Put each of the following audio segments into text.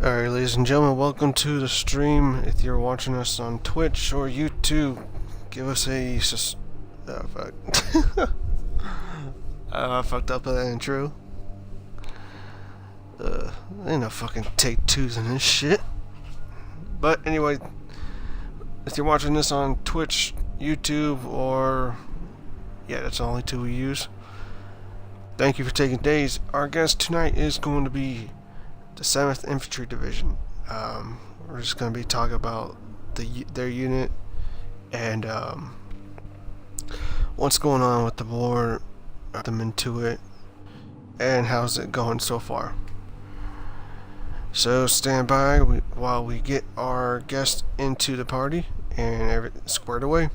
Alright, ladies and gentlemen, welcome to the stream. If you're watching us on Twitch or YouTube, give us a fuck. I fucked up that intro. Ain't no fucking take twos in this shit. But anyway, if you're watching this on Twitch, YouTube, or... yeah, that's the only two we use. Thank you for taking days. Our guest tonight is going to be the 7th Infantry Division. We're just going to be talking about their unit and what's going on with the war, them into it, and how's it going so far. So stand by while we get our guest into the party and everything squared away.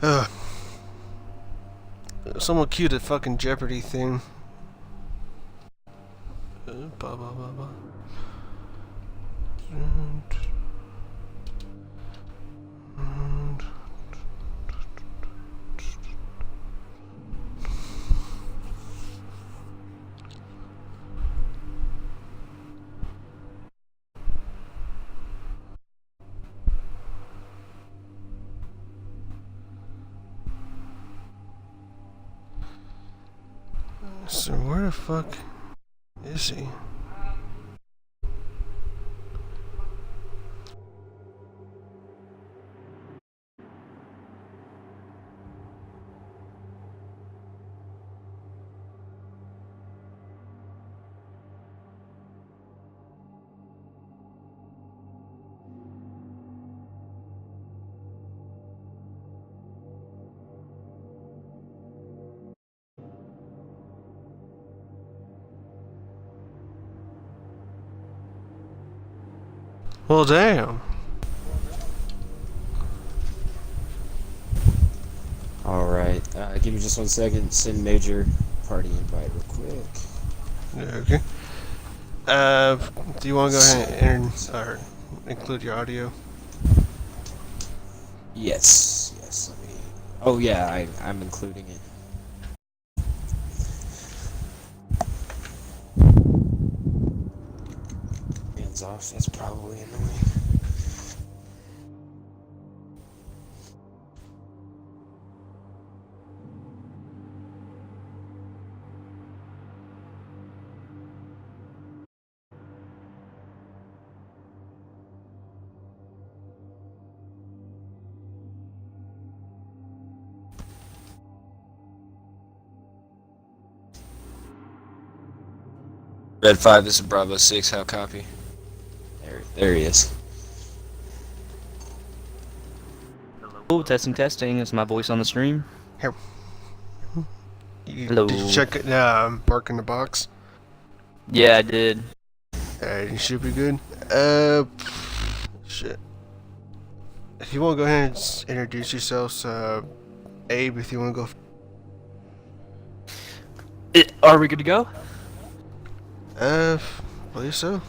Ugh. Someone cue the fucking Jeopardy thing. Blah, blah, blah, blah. So where the fuck is he? Well, damn. Alright, give me just 1 second. Send Major party invite real quick. Okay. Do you want to go ahead and include your audio? Yes, let me... oh yeah, I'm including it. Hands off, that's probably annoying. Red 5, this is Bravo 6, how copy? There he is. Oh, testing, testing. Is my voice on the stream? Here. Hello. Did you check it? Bark in the box. Yeah, I did. You should be good. Shit. If you want to go ahead and introduce yourselves, Abe, if you want to go. Are we good to go? Believe so.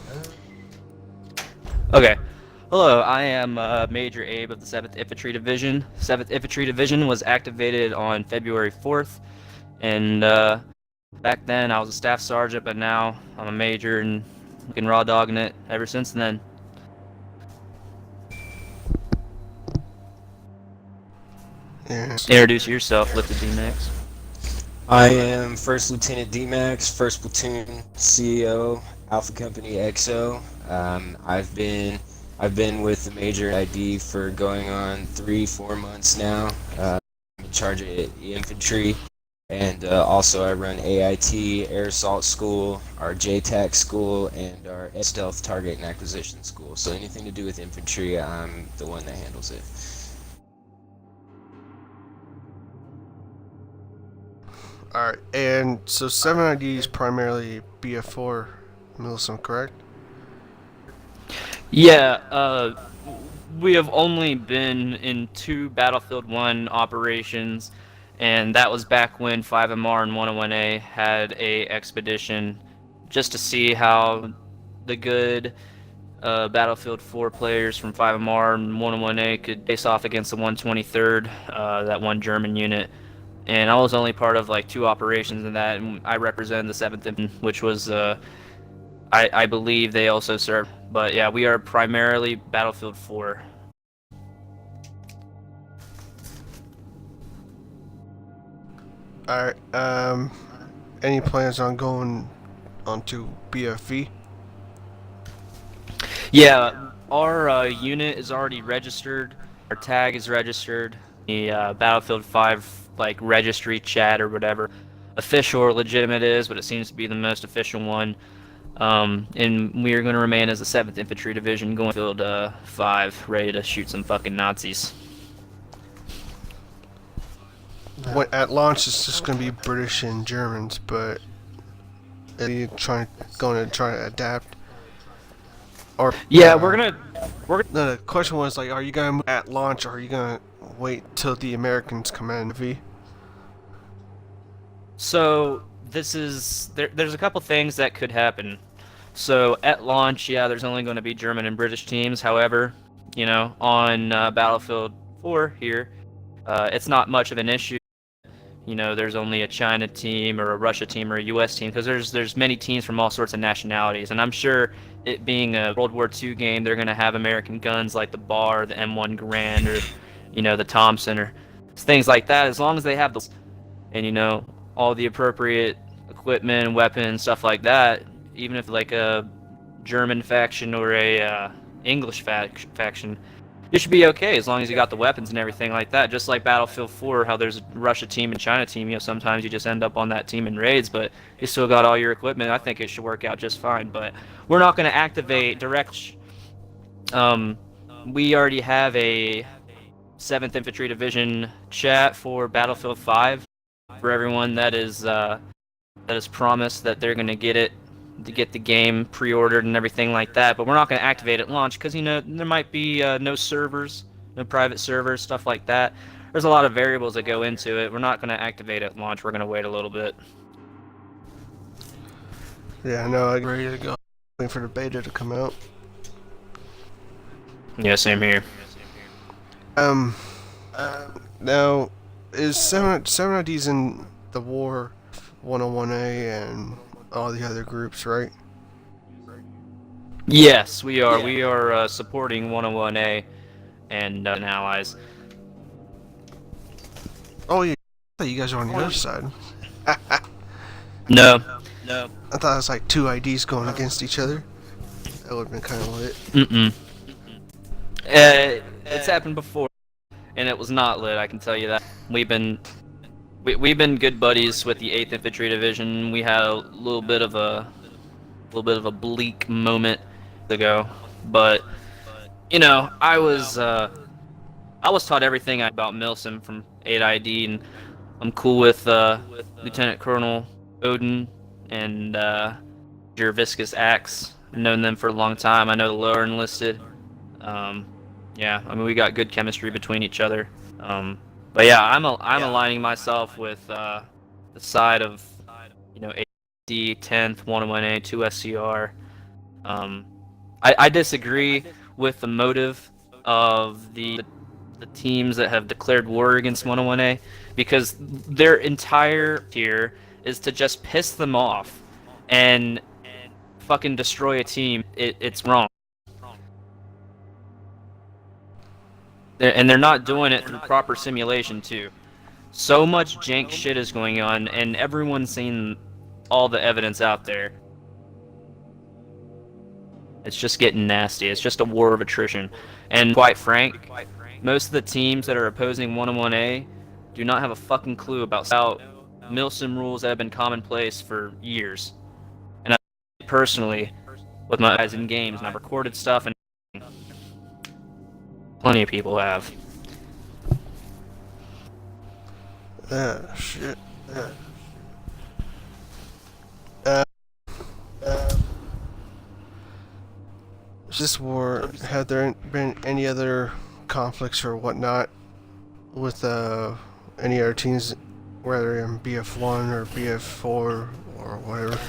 Okay. Hello, I am Major Abe of the 7th Infantry Division. 7th Infantry Division was activated on February 4th, and back then I was a staff sergeant, but now I'm a major and been raw dogging it ever since then. Yeah. Introduce yourself, Lifted D-Max. I am First Lieutenant D-Max, 1st Platoon CEO, Alpha Company XO. I've been with the Major ID for going on 3-4 months now. I'm in charge of infantry, and also I run AIT, Air Assault School, our JTAC School, and our Stealth Target and Acquisition School. So anything to do with infantry, I'm the one that handles it. Alright, and so 7ID is primarily BF4 Milsim, correct? Yeah, we have only been in 2 Battlefield 1 operations, and that was back when 5MR and 101A had a expedition just to see how the good Battlefield 4 players from 5MR and 101A could face off against the 123rd, that one German unit. And I was only part of like 2 operations in that, and I represented the 7th, which was, I believe they also served. But yeah, we are primarily Battlefield 4. Alright, any plans on going onto BFV? Yeah, our unit is already registered. Our tag is registered. The Battlefield 5 like registry chat or whatever, official or legitimate is, but it seems to be the most official one. And we are going to remain as the 7th Infantry Division, going to Field 5, ready to shoot some fucking Nazis. At launch, it's just going to be British and Germans, but are you going to try to adapt? Or yeah, no, the question was like, are you going to move at launch, or are you going to wait till the Americans come in? V. So this is there's a couple things that could happen. So at launch, yeah, there's only going to be German and British teams. However, you know, on Battlefield 4 here, it's not much of an issue. You know, there's only a China team or a Russia team or a U.S. team, because there's many teams from all sorts of nationalities, and I'm sure it being a World War II game, they're going to have American guns like the BAR, the M1 Garand, or you know, the Thompson, or things like that. As long as they have those, and you know, all the appropriate equipment, weapons, stuff like that, even if like a German faction or a English faction, you should be okay as long as you got the weapons and everything like that. Just like Battlefield 4, how there's a Russia team and China team, you know, sometimes you just end up on that team in raids, but you still got all your equipment. I think it should work out just fine, but we're not going to activate direct. We already have a 7th Infantry Division chat for Battlefield 5 for everyone that is promised that they're going to get it, to get the game pre-ordered and everything like that, but we're not going to activate at launch because, you know, there might be no servers, no private servers, stuff like that. There's a lot of variables that go into it. We're not going to activate at launch. We're going to wait a little bit. Yeah, I know. I'm ready to go. Waiting for the beta to come out. Yeah, same here. Now, is 7ID's in the war 101A and all the other groups, right? Yes, we are. Yeah. We are supporting 101A and allies. Oh, yeah. I thought you guys were on the other side. No. I thought it was like 2 IDs going against each other. That would have been kind of lit. It's happened before, and it was not lit, I can tell you that. We've been good buddies with the 8th Infantry Division. We had a little bit of a little bit of a bleak moment ago, but you know, I was taught everything about Milsim from 8ID, and I'm cool with Lieutenant Colonel Odin and Major Viscous Axe. I've known them for a long time. I know the lower enlisted. Um, yeah, I mean we got good chemistry between each other. But yeah, I'm aligning myself with the side of, you know, 8D, 10th, 101A, 2SCR. I disagree with the motive of the teams that have declared war against 101A, because their entire tier is to just piss them off and fucking destroy a team. It's wrong. And they're not doing it through proper simulation too. So much jank shit is going on, and everyone's seen all the evidence out there. It's just getting nasty. It's just a war of attrition. And quite frank, most of the teams that are opposing 101A do not have a fucking clue about Milsim rules that have been commonplace for years. And I personally, with my eyes in games, and I've recorded stuff, and plenty of people have. Shit. This war, have there been any other conflicts or whatnot with any other teams, whether in BF1 or BF4 or whatever?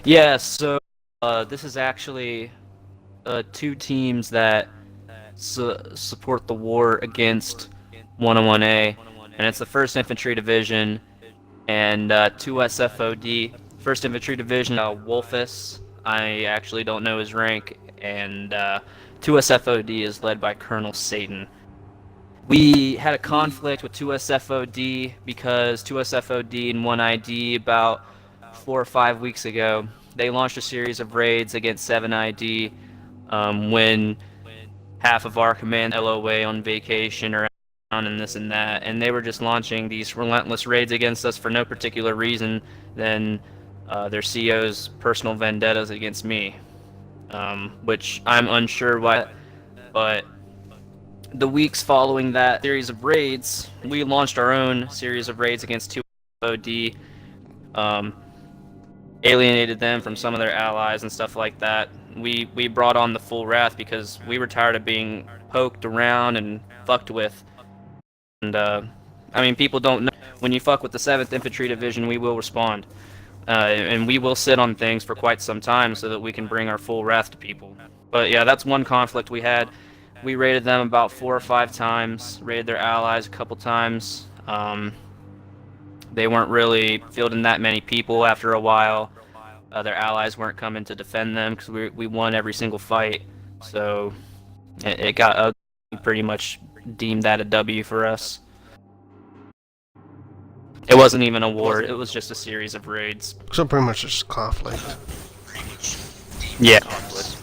Yeah, so this is actually two teams that support the war against 101A, and it's the 1st Infantry Division and 2SFOD. 1st Infantry Division, Wolfus. I actually don't know his rank, and 2SFOD is led by Colonel Satan. We had a conflict with 2SFOD because 2SFOD and 1ID about 4 or 5 weeks ago, they launched a series of raids against 7ID when half of our command LOA on vacation or and this and that, and they were just launching these relentless raids against us for no particular reason than their CO's personal vendettas against me, which I'm unsure why. But the weeks following that series of raids, we launched our own series of raids against 2OD, alienated them from some of their allies and stuff like that. We brought on the full wrath because we were tired of being poked around and fucked with. And I mean, people don't know, when you fuck with the 7th Infantry Division, we will respond. And we will sit on things for quite some time so that we can bring our full wrath to people. But yeah, that's one conflict we had. We raided them about 4 or 5 times, raided their allies a couple times. They weren't really fielding that many people after a while. Their allies weren't coming to defend them because we won every single fight. So it got ugly. We pretty much deemed that a W for us. It wasn't even a war, it was just a series of raids. So pretty much just conflict. Yeah, conflict.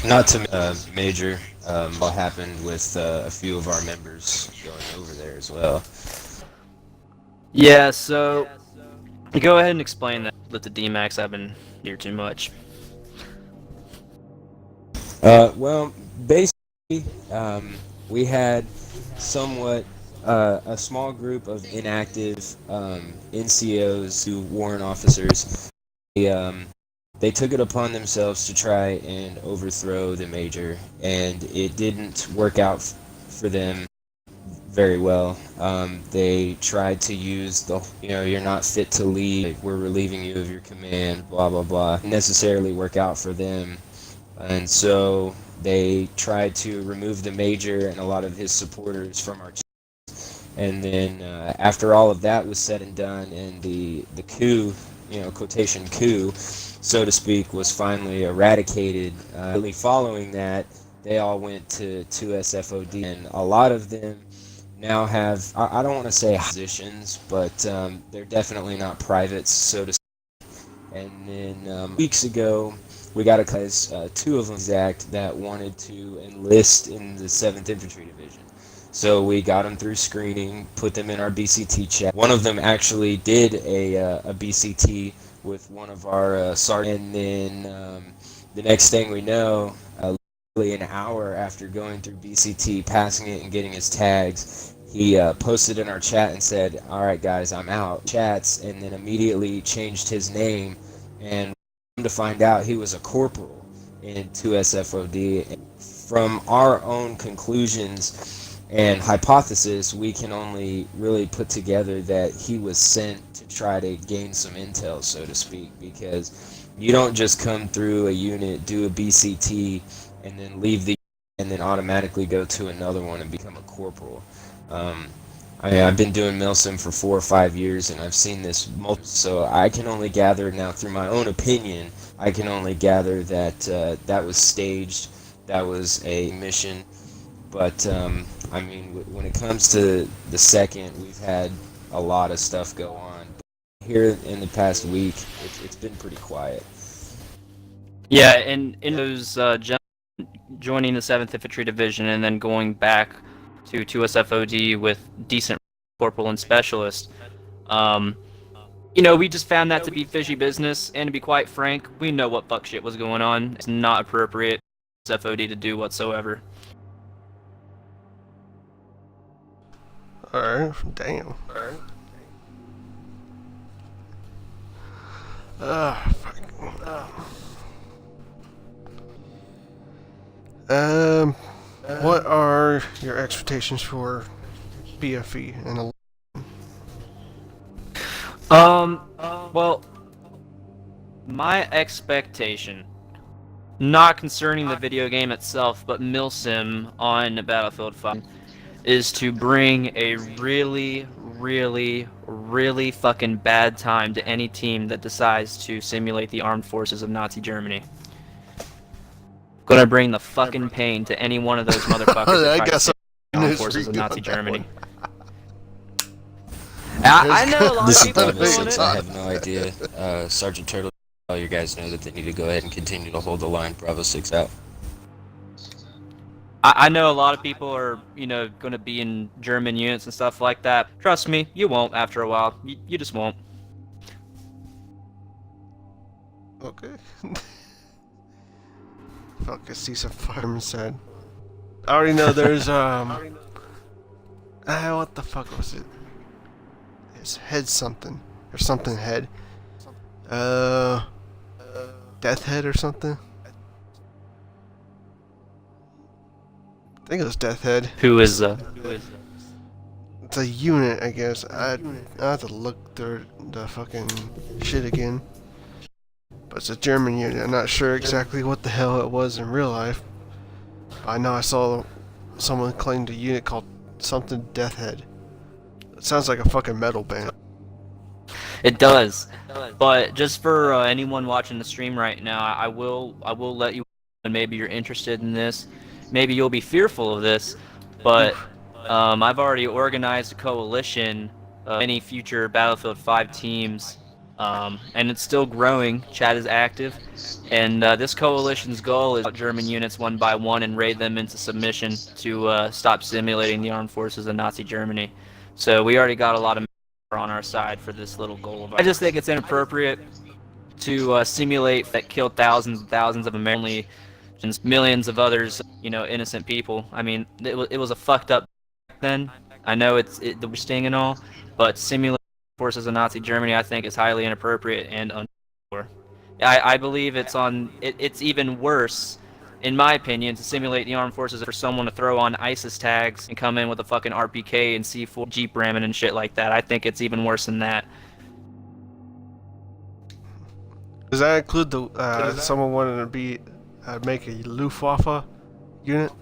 Not to major, what happened with a few of our members going over there as well. Yeah, so go ahead and explain that with the DMAX. I've been here too much. Well, basically, we had somewhat a small group of inactive NCOs, who warrant officers. They took it upon themselves to try and overthrow the major, and it didn't work out for them very well. They tried to use you're not fit to lead, we're relieving you of your command, blah blah blah. Didn't necessarily work out for them, and so they tried to remove the major and a lot of his supporters from our team. And then after all of that was said and done, and the coup, quotation coup, so to speak, was finally eradicated, following that, they all went to SFOD, and a lot of them now have, I don't want to say positions, but they're definitely not privates, so to speak. And then weeks ago, we got a guys, 2 of them exact, that wanted to enlist in the 7th Infantry Division. So we got them through screening, put them in our BCT chat. One of them actually did a BCT with one of our sergeants, and then the next thing we know, literally an hour after going through BCT, passing it, and getting his tags, he posted in our chat and said, "All right, guys, I'm out." Chats, and then immediately changed his name, and to find out he was a corporal in 2SFOD. From our own conclusions and hypothesis, we can only really put together that he was sent to try to gain some intel, so to speak, because you don't just come through a unit, do a BCT, and then leave the and then automatically go to another one and become a corporal. I've been doing Milsim for 4 or 5 years, and I've seen this so I can only gather now through my own opinion. I can only gather that that was staged, that was a mission. But I mean, when it comes to the second, we've had a lot of stuff go on. But here in the past week, it's been pretty quiet. Yeah, and in those joining the 7th Infantry Division and then going back to 2SFOD with decent corporal and specialist, you know, we just found that to be fishy business, and to be quite frank, we know what fuck shit was going on. It's not appropriate for FOD to do whatsoever. Alright, damn. Fuck. What are your expectations for BFE and a Well, my expectation, not concerning the video game itself, but Milsim on Battlefield 5, is to bring a really, really, really fucking bad time to any team that decides to simulate the armed forces of Nazi Germany. Gonna bring the fucking pain to any one of those motherfuckers that try to simulate the armed forces of Nazi Germany. I know a lot of people are doing it. I have no idea. Sergeant Turtle, all you guys know that they need to go ahead and continue to hold the line. Bravo 6 out. I know a lot of people are, you know, going to be in German units and stuff like that. Trust me, you won't after a while. You just won't. Okay. Fuck, I see some fireman said. I already know there's, what the fuck was it? It's head something. Or something head. Death head or something? I think it was Death Head. Who is It's a unit, I guess. I have to look through the fucking shit again. But it's a German unit. I'm not sure exactly what the hell it was in real life. But I know I saw someone claimed a unit called something Death Head. It sounds like a fucking metal band. It does. But just for anyone watching the stream right now, I will let you know, and maybe you're interested in this. Maybe you'll be fearful of this, but I've already organized a coalition of any future Battlefield 5 teams, and it's still growing. Chat is active, and this coalition's goal is German units one by one and raid them into submission to stop simulating the armed forces of Nazi Germany. So we already got a lot of on our side for this little goal of ours. I just think it's inappropriate to simulate that killed thousands and thousands of Americans, millions of others, you know, innocent people. I mean, it was a fucked up back then. I know the sting and all, but simulating forces of Nazi Germany, I think, is highly inappropriate and uncalled for. I believe it's even worse, in my opinion, to simulate the armed forces for someone to throw on ISIS tags and come in with a fucking RPK and C4 Jeep ramming and shit like that. I think it's even worse than that. Does that include the someone wanting to be make a Luftwaffe unit?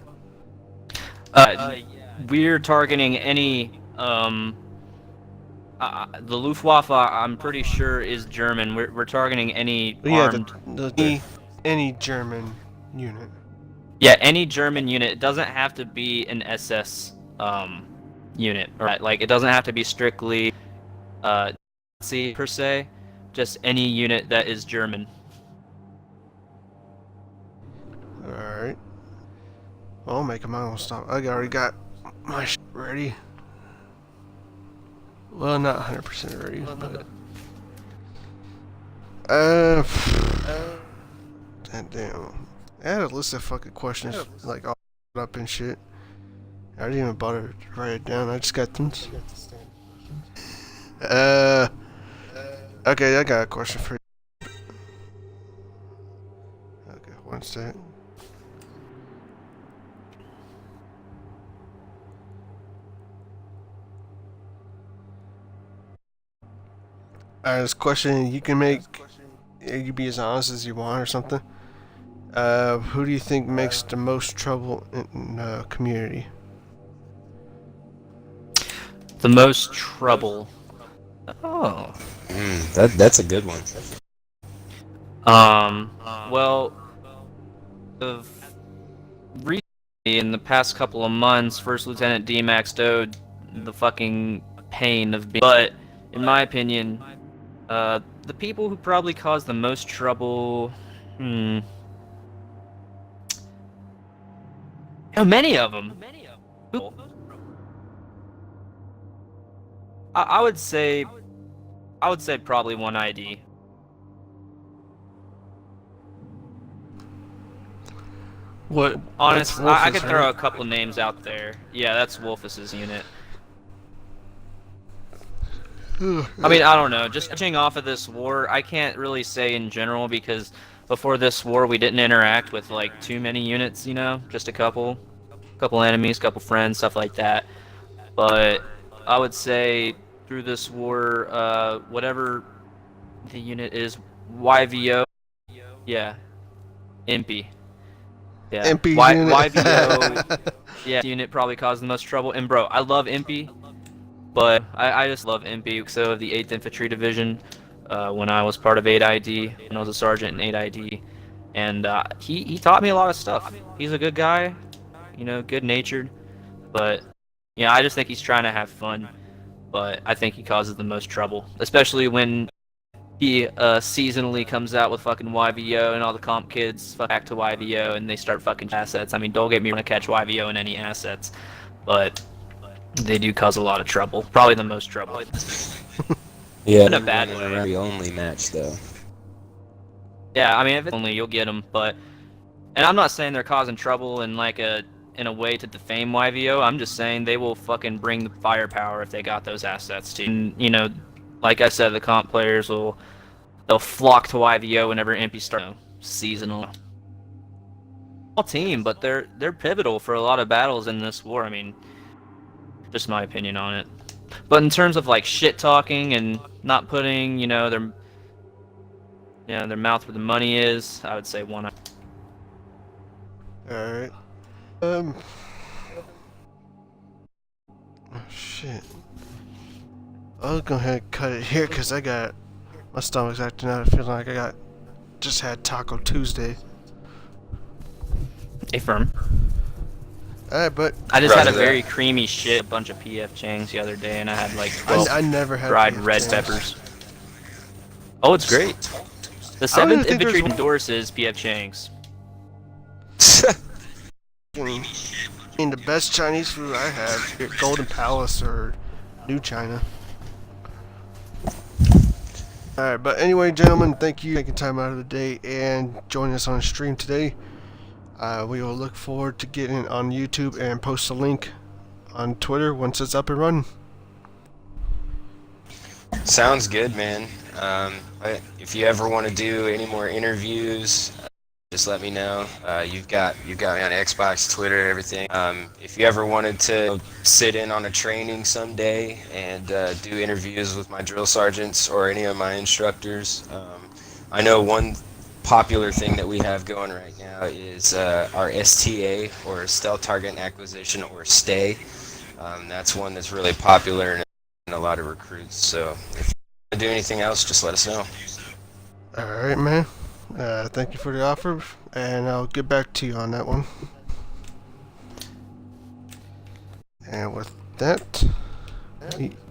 We're targeting any the Luftwaffe, I'm pretty sure, is German. We're targeting any armed... any German unit. Yeah, any German unit. It doesn't have to be an SS unit, right? Like, it doesn't have to be strictly Nazi per se. Just any unit that is German. Alright. Well, I'll make my own stop. I already got my ready. Well, not 100% ready, but damn. I had a list of fucking questions like all up and shit. I didn't even bother to write it down. I just got them. Okay, I got a question for you. Okay, one sec. This question you can make. You can be as honest as you want or something. Who do you think makes the most trouble in the community? The most trouble. Oh. That's a good one. Well, of recently in the past couple of months, First Lieutenant D maxed out the fucking pain of being. But in my opinion, the people who probably cause the most trouble, many of them. I would say probably one ID. What? Honestly, I could throw a couple names out there. Yeah, that's Wolfus's unit. I mean, I don't know. Just judging off of this war, I can't really say in general because before this war we didn't interact with like too many units, you know, just a couple enemies, couple friends, stuff like that. But I would say through this war, whatever the unit is, YVO, yeah, Impy. Yeah, Impy unit. YVO, yeah, unit probably caused the most trouble. And bro, I love Impy, but I just love Impy. So of the 8th Infantry Division, when I was part of 8ID, when I was a sergeant in 8ID, and he taught me a lot of stuff. He's a good guy, you know, good-natured, but yeah, I just think he's trying to have fun. But I think he causes the most trouble, especially when he seasonally comes out with fucking YVO and all the comp kids back to YVO and they start fucking assets. I mean, don't get me wrong, to catch YVO in any assets, but they do cause a lot of trouble. Probably the most trouble. Yeah, in a bad way. The only match though. Yeah, I mean, if it's only, you'll get them, but and I'm not saying they're causing trouble in like in a way to defame YVO. I'm just saying they will fucking bring the firepower if they got those assets too. And, you know, like I said, the comp players they'll flock to YVO whenever Impy starts, you know, seasonal. Small team, but they're pivotal for a lot of battles in this war. I mean, just my opinion on it. But in terms of like shit talking and not putting, you know, their mouth where the money is, I would say one. All right. Oh shit. I'll go ahead and cut it here because my stomach's acting out. I feel like just had Taco Tuesday. A firm. Alright, but I just had a very creamy shit, a bunch of PF Changs the other day, and I had like 12 I never had dried PF red Changs. peppers. Oh, it's great. The I don't even 7th think Infantry there's- endorses PF Changs. I mean, the best Chinese food I have at Golden Palace or New China. Alright, but anyway, gentlemen, thank you for taking time out of the day and joining us on stream today. We will look forward to getting it on YouTube and post a link on Twitter once it's up and running. Sounds good, man. If you ever want to do any more interviews, just let me know. You've got me on Xbox, Twitter, everything. If you ever wanted to sit in on a training someday and do interviews with my drill sergeants or any of my instructors, I know one popular thing that we have going right now is our STA, or Stealth Target Acquisition, or STAY. That's one that's really popular in a lot of recruits. So if you want to do anything else, just let us know. Alright, man. Thank you for the offer, and I'll get back to you on that one. And with that,